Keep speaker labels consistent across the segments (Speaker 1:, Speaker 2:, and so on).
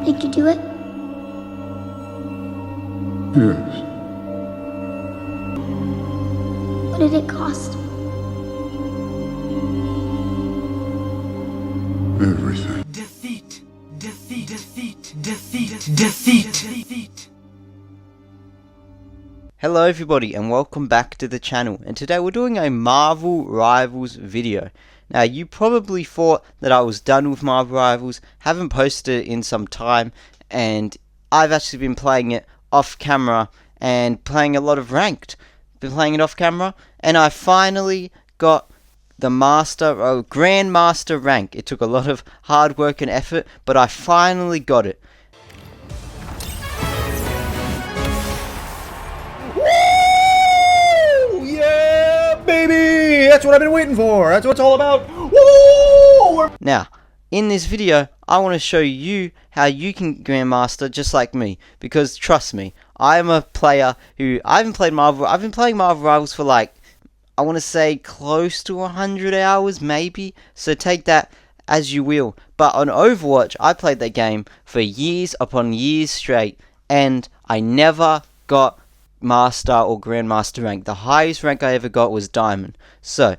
Speaker 1: Did you do it?
Speaker 2: Yes.
Speaker 1: What did it cost?
Speaker 2: Everything.
Speaker 3: Defeat. Defeat. Defeat. Defeat. Defeat. Defeat.
Speaker 4: Hello everybody and welcome back to the channel, and today we're doing a Marvel Rivals video. Now you probably thought that I was done with Marvel Rivals, haven't posted it in some time, and I've actually been playing it off camera and playing a lot of ranked. Been playing it off camera and I finally got the Grandmaster rank. It took a lot of hard work and effort, but I finally got it.
Speaker 5: Yeah, baby! That's what I've been waiting for. That's what it's all about. Woo!
Speaker 4: Now, in this video, I want to show you how you can Grandmaster just like me. Because trust me, I am a player who I've been playing Marvel Rivals for like, I want to say close to 100 hours maybe. So take that as you will. But on Overwatch, I played that game for years upon years straight, and I never got Master or Grandmaster rank. The highest rank I ever got was Diamond. So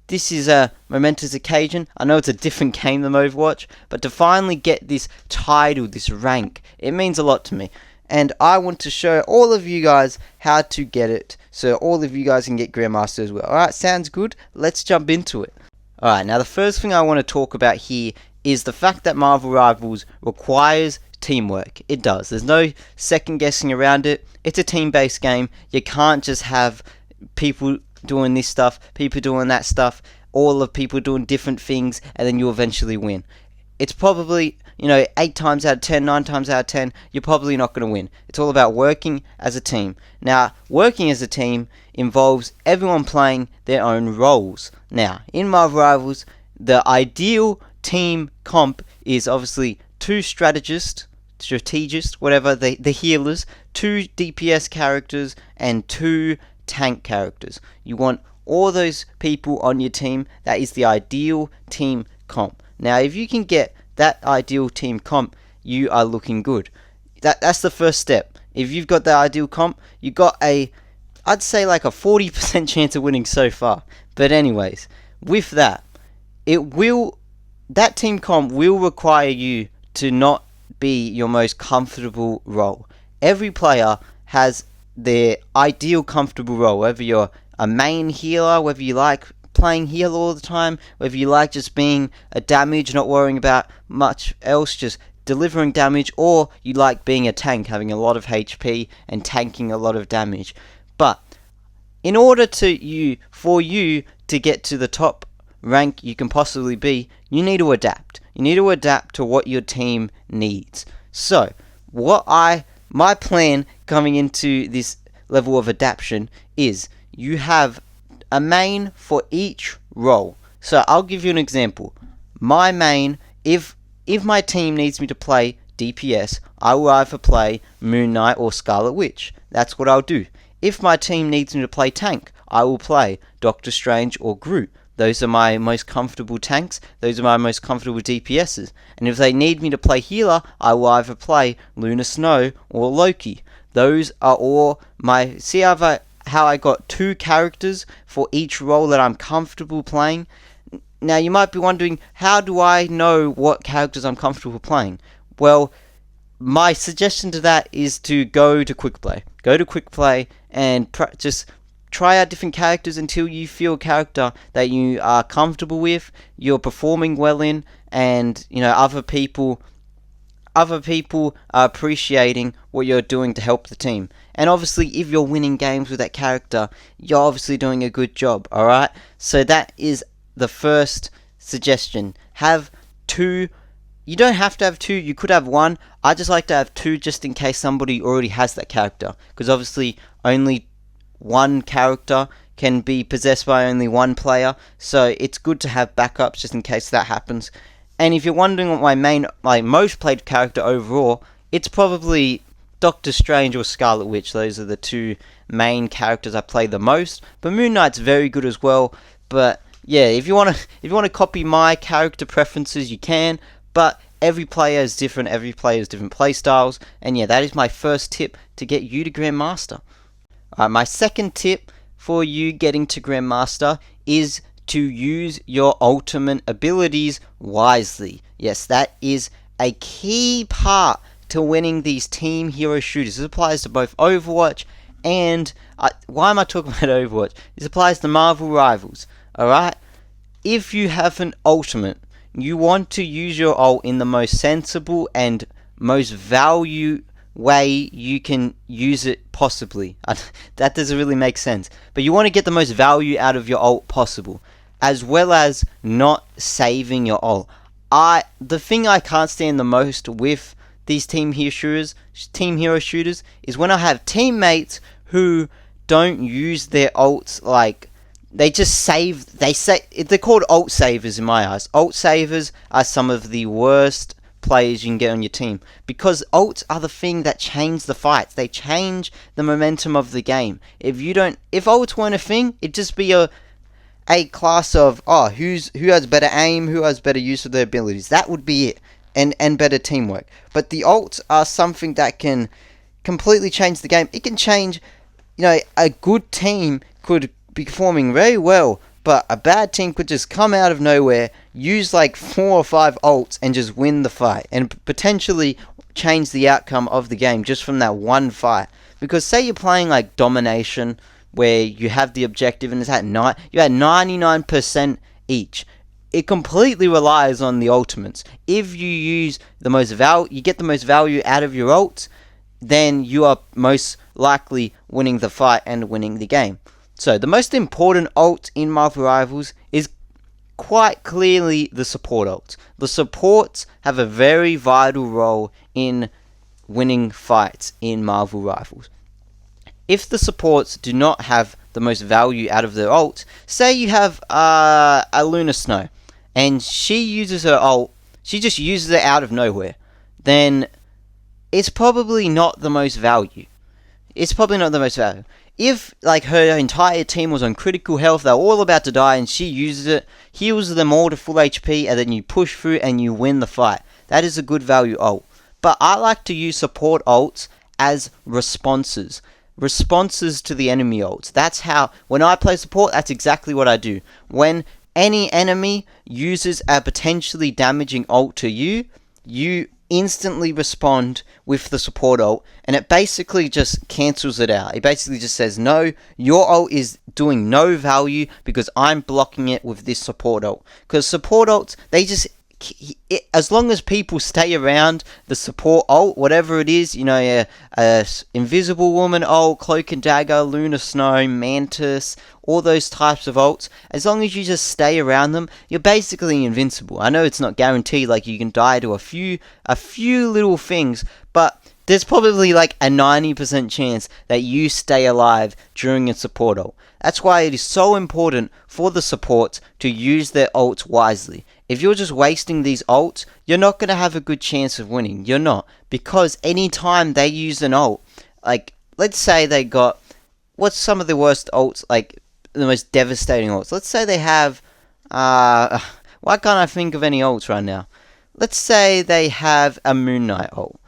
Speaker 4: this is a momentous occasion. I know it's a different game than Overwatch, but to finally get this title, this rank, it means a lot to me. And I want to show all of you guys how to get it, so all of you guys can get Grandmaster as well. Alright, sounds good? Let's jump into it. Alright, now the first thing I want to talk about here is the fact that Marvel Rivals requires teamwork. It does. There's no second guessing around it. It's a team-based game. You can't just have people doing this stuff, people doing that stuff, all of people doing different things, and then you eventually win. It's probably, 8 times out of 10, 9 times out of 10, you're probably not going to win. It's all about working as a team. Now, working as a team involves everyone playing their own roles. Now, in Marvel Rivals, the ideal team comp is obviously 2 strategists, whatever, the healers, 2 DPS characters, and 2 tank characters. You want all those people on your team. That is the ideal team comp. Now, if you can get that ideal team comp, you are looking good. That's the first step. If you've got the ideal comp, you got I'd say like a 40% chance of winning so far. But anyways, with that, that team comp will require you to not be your most comfortable role. Every player has their ideal comfortable role, whether you're a main healer, whether you like playing heal all the time, whether you like just being a damage, not worrying about much else, just delivering damage, or you like being a tank, having a lot of HP and tanking a lot of damage. But in order for you to get to the top rank you can possibly be, you need to adapt. You need to adapt to what your team needs. So, my plan coming into this level of adaptation is you have a main for each role. So I'll give you an example. My main, if my team needs me to play DPS, I will either play Moon Knight or Scarlet Witch. That's what I'll do. If my team needs me to play tank, I will play Doctor Strange or Groot. Those are my most comfortable tanks. Those are my most comfortable DPSs. And if they need me to play healer, I will either play Luna Snow or Loki. Those are all my... See how I got 2 characters for each role that I'm comfortable playing? Now you might be wondering, how do I know what characters I'm comfortable playing? Well, my suggestion to that is to go to quick play. Go to quick play and just try out different characters until you feel a character that you are comfortable with, you're performing well in, and other people are appreciating what you're doing to help the team. And obviously, if you're winning games with that character, you're obviously doing a good job, alright? So that is the first suggestion. Have 2. You don't have to have 2, you could have 1. I just like to have 2 just in case somebody already has that character. Because obviously, only one character can be possessed by only one player. So it's good to have backups just in case that happens. And if you're wondering what my most played character overall, it's probably Doctor Strange or Scarlet Witch. Those are the 2 main characters I play the most. But Moon Knight's very good as well. But yeah, if you want to copy my character preferences, you can. But every player is different, every player has different play styles, and yeah, that is my first tip to get you to Grandmaster. My second tip for you getting to Grandmaster is to use your ultimate abilities wisely. Yes, that is a key part to winning these team hero shooters. This applies to both Overwatch and why am I talking about Overwatch? This applies to Marvel Rivals. Alright? If you have an ultimate, you want to use your ult in the most sensible and most value way you can use it possibly. That doesn't really make sense. But you want to get the most value out of your ult possible, as well as not saving your ult. The thing I can't stand the most with these team hero shooters is when I have teammates who don't use their ults. Like, they just save. They're called ult savers in my eyes. Ult savers are some of the worst players you can get on your team, because ults are the thing that change the fights. They change the momentum of the game. If ults weren't a thing, it'd just be a class of who has better aim, who has better use of their abilities. That would be it, and better teamwork. But the ults are something that can completely change the game. It can change, a good team could be performing very well, but a bad team could just come out of nowhere, use like 4 or 5 ults, and just win the fight, and potentially change the outcome of the game just from that one fight. Because say you're playing like domination, where you have the objective and it's at you had 99% each. It completely relies on the ultimates. If you use the most you get the most value out of your ults, then you are most likely winning the fight and winning the game. So the most important ult in Marvel Rivals is quite clearly the support ult. The supports have a very vital role in winning fights in Marvel Rivals. If the supports do not have the most value out of their ult, say you have a Luna Snow, and she uses her ult, she just uses it out of nowhere, then it's probably not the most value. If like her entire team was on critical health, they're all about to die, and she uses it, heals them all to full HP, and then you push through and you win the fight. That is a good value ult. But I like to use support ults as responses to the enemy ults. That's how, when I play support, that's exactly what I do. When any enemy uses a potentially damaging ult to you, you instantly respond with the support ult, and it basically just cancels it out. It basically just says, no, your ult is doing no value because I'm blocking it with this support ult. Because support ults, as long as people stay around the support ult, whatever it is, Invisible Woman ult, Cloak and Dagger, Luna Snow, Mantis, all those types of ults, as long as you just stay around them, you're basically invincible. I know it's not guaranteed, like you can die to a few little things, but there's probably like a 90% chance that you stay alive during a support ult. That's why it is so important for the supports to use their ults wisely. If you're just wasting these ults, you're not going to have a good chance of winning. You're not. Because anytime they use an ult, like, let's say they got, what's some of the worst ults, like, the most devastating ults? Let's say they have, why can't I think of any ults right now? Let's say they have a Moon Knight ult.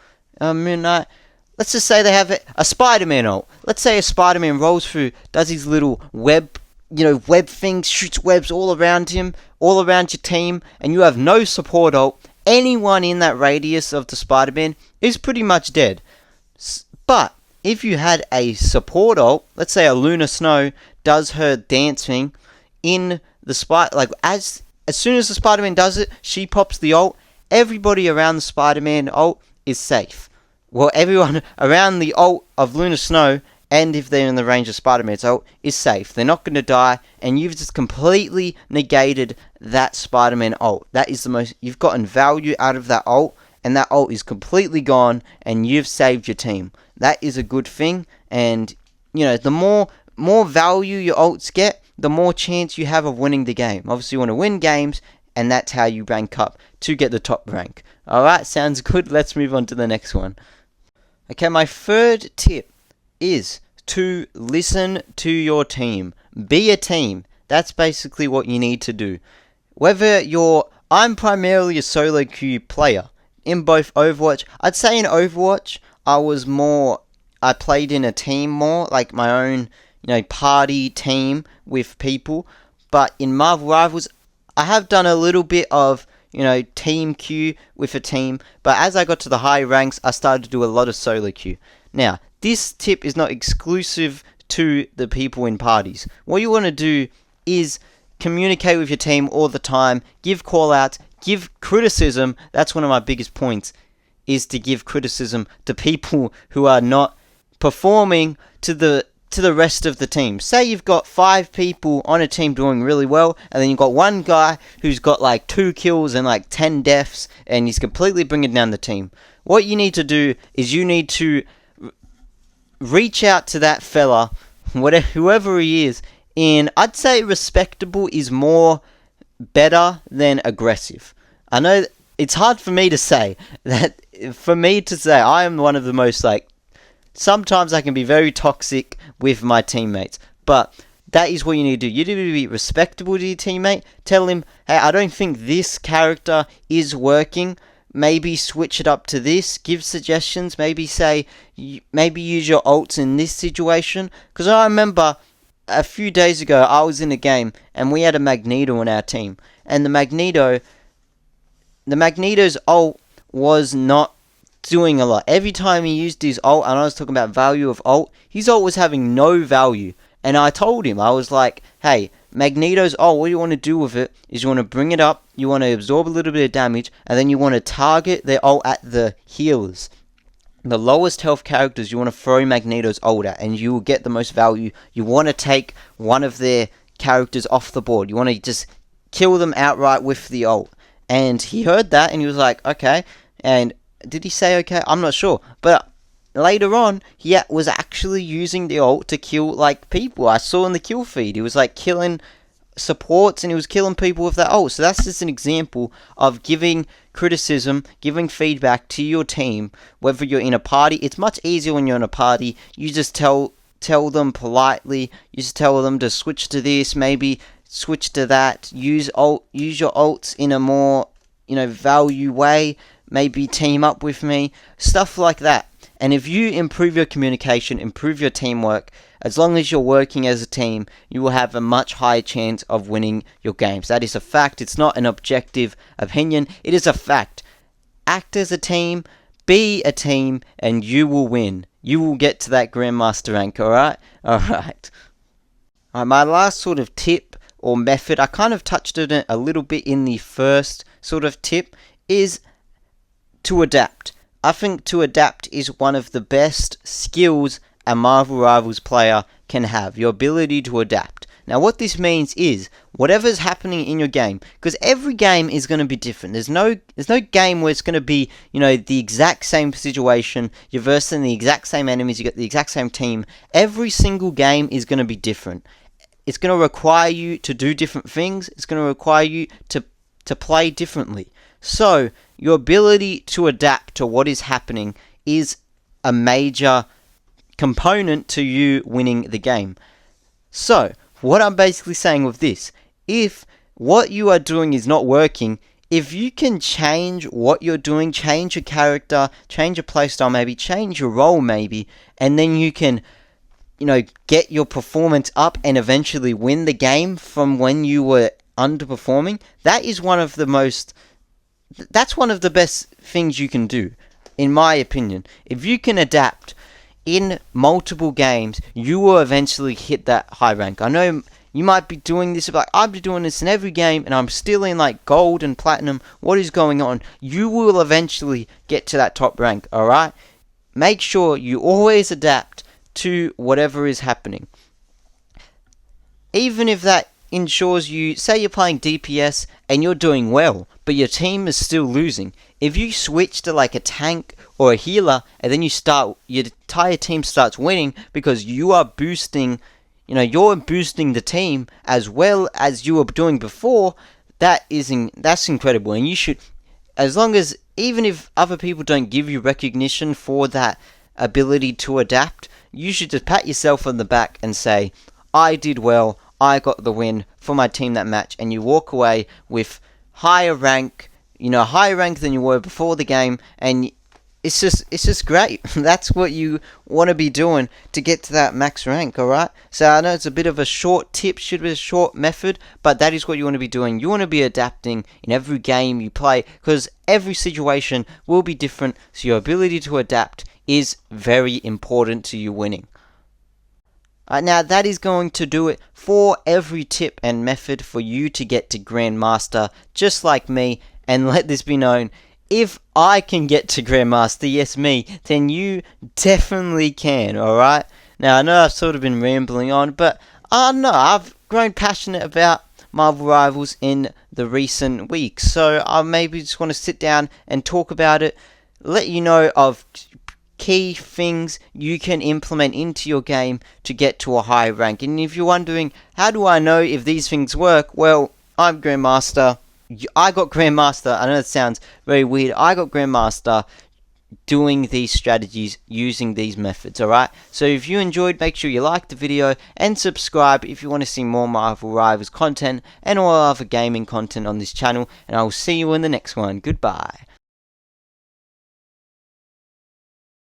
Speaker 4: Let's just say they have a Spider-Man ult. Let's say a Spider-Man rolls through, does his little web things, shoots webs all around him, all around your team, and you have no support ult. Anyone in that radius of the Spider-Man is pretty much dead. But if you had a support ult, let's say a Luna Snow does her dance thing in the as soon as the Spider-Man does it, she pops the ult. Everybody around the Spider-Man ult is safe. Well, everyone around the ult of Luna Snow, and if they're in the range of Spider-Man's ult, is safe. They're not going to die, and you've just completely negated that Spider-Man ult. That is the most, you've gotten value out of that ult, and that ult is completely gone, and you've saved your team. That is a good thing, and, the more value your ults get, the more chance you have of winning the game. Obviously, you want to win games, and that's how you rank up to get the top rank. Alright, sounds good. Let's move on to the next one. Okay, my third tip is to listen to your team. Be a team. That's basically what you need to do. I'm primarily a solo queue player, in both Overwatch. I'd say in Overwatch, I played in a team more, like my own, party team with people. But in Marvel Rivals, I have done a little bit of, team queue with a team. But as I got to the high ranks, I started to do a lot of solo queue. Now, this tip is not exclusive to the people in parties. What you want to do is communicate with your team all the time, give call-outs, give criticism. That's one of my biggest points, is to give criticism to people who are not performing to the rest of the team. Say you've got 5 people on a team doing really well, and then you've got one guy who's got like 2 kills and like 10 deaths, and he's completely bringing down the team. What you need to do is you need to reach out to that fella, whoever he is, and I'd say respectable is more better than aggressive. I know it's hard for me to say that. For me to say, I am one of the most, sometimes I can be very toxic with my teammates, but that is what you need to do. You need to be respectable to your teammate. Tell him, hey, I don't think this character is working. Maybe switch it up to this. Give suggestions. Maybe say, maybe use your ults in this situation. Because I remember a few days ago, I was in a game and we had a Magneto on our team. And the Magneto's ult was not doing a lot. Every time he used his ult, and I was talking about value of ult, his ult was having no value. And I told him, I was like, hey, Magneto's ult, what you want to do with it is you want to bring it up, you want to absorb a little bit of damage, and then you want to target their ult at the healers. The lowest health characters you want to throw Magneto's ult at, and you will get the most value. You want to take one of their characters off the board. You want to just kill them outright with the ult. And he heard that, and he was like, okay. And did he say okay? I'm not sure. But later on, he was actually using the ult to kill, people. I saw in the kill feed, he was, killing supports, and he was killing people with that ult. So that's just an example of giving criticism, giving feedback to your team, whether you're in a party. It's much easier when you're in a party. You just tell them politely. You just tell them to switch to this, maybe switch to that. Use your ults in a more, value way. Maybe team up with me. Stuff like that. And if you improve your communication, improve your teamwork, as long as you're working as a team, you will have a much higher chance of winning your games. That is a fact. It's not an objective opinion. It is a fact. Act as a team, be a team, and you will win. You will get to that Grandmaster rank, alright? Alright. My last sort of tip or method, I kind of touched on it a little bit in the first sort of tip, is to adapt. I think to adapt is one of the best skills a Marvel Rivals player can have. Your ability to adapt. Now what this means is, whatever's happening in your game, because every game is going to be different. There's no game where it's going to be, the exact same situation, you're versing the exact same enemies, you get the exact same team. Every single game is going to be different. It's going to require you to do different things. It's going to require you to play differently. So, your ability to adapt to what is happening is a major component to you winning the game. So, what I'm basically saying with this, if what you are doing is not working, if you can change what you're doing, change your character, change your playstyle maybe, change your role maybe, and then you can, get your performance up and eventually win the game from when you were underperforming, that's one of the best things you can do, in my opinion. If you can adapt in multiple games, you will eventually hit that high rank. I know you might be doing this, but I've been doing this in every game, and I'm still in gold and platinum. What is going on? You will eventually get to that top rank, alright? Make sure you always adapt to whatever is happening. Even if that ensures you, say you're playing DPS and you're doing well, but your team is still losing. If you switch to a tank or a healer, and then your entire team starts winning because you are boosting, you're boosting the team as well as you were doing before, that's incredible. And you should, even if other people don't give you recognition for that ability to adapt, you should just pat yourself on the back and say, I did well, I got the win for my team that match, and you walk away with higher rank higher rank than you were before the game, and it's just great. That's what you want to be doing to get to that max rank, alright? So I know it's a bit of a short tip, should be a short method, but that is what you want to be doing. You want to be adapting in every game you play, because every situation will be different, so your ability to adapt is very important to you winning. Now that is going to do it for every tip and method for you to get to Grandmaster, just like me, and let this be known, if I can get to Grandmaster, yes me, then you definitely can, alright? Now I know I've sort of been rambling on, but no, I've grown passionate about Marvel Rivals in the recent weeks, so I maybe just want to sit down and talk about it, let you know of key things you can implement into your game to get to a high rank. And if you're wondering, how do I know if these things work? Well, I'm Grandmaster. I got Grandmaster. I know it sounds very weird. I got Grandmaster doing these strategies using these methods, alright? So if you enjoyed, make sure you like the video and subscribe if you want to see more Marvel Rivals content and all other gaming content on this channel. And I will see you in the next one. Goodbye.